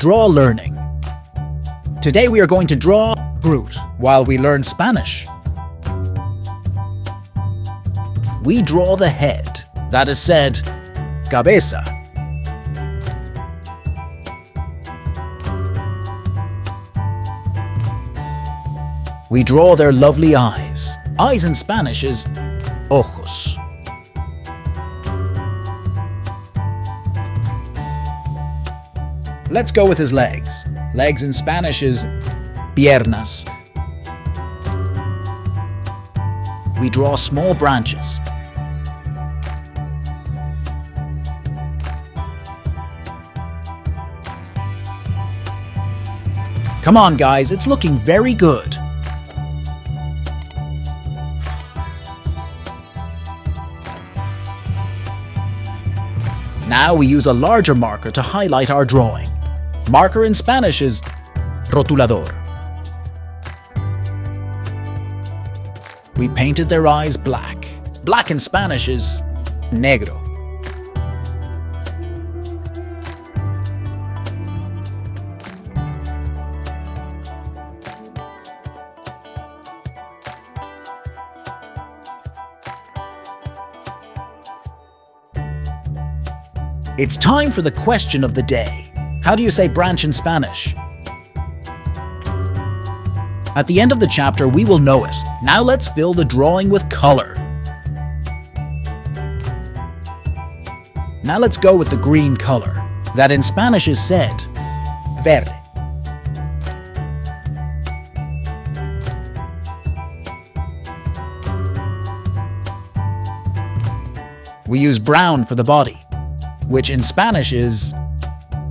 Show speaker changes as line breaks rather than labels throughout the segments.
Draw learning. Today we are going to draw Groot while we learn Spanish. We draw the head. That is said, CABEZA. We draw their lovely eyes. Eyes in Spanish is OJOS. Let's go with his legs. Legs in Spanish is PIERNAS. We draw small branches. Come on, guys, it's looking very good. Now we use a larger marker to highlight our drawing. Marker in Spanish is ROTULADOR. We painted their eyes black. Black in Spanish is NEGRO. It's time for the question of the day. How do you say branch in Spanish? At the end of the chapter, we will know it. Now let's fill the drawing with color. Now let's go with the green color. That in Spanish is said, VERDE. We use brown for the body, which in Spanish is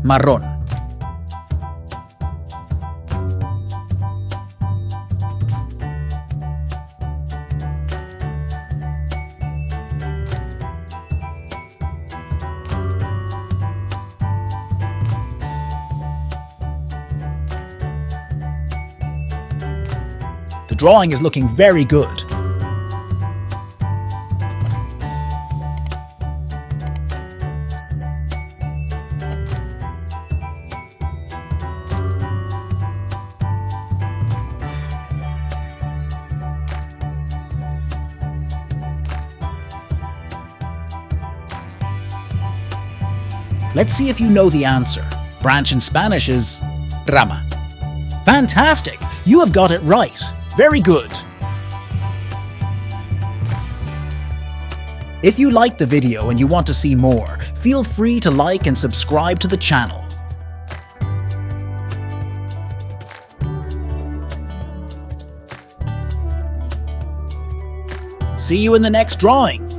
MARRON. The drawing is looking very good. Let's see if you know the answer. Branch in Spanish is RAMA. Fantastic! You have got it right. Very good. If you liked the video and you want to see more, feel free to like and subscribe to the channel. See you in the next drawing.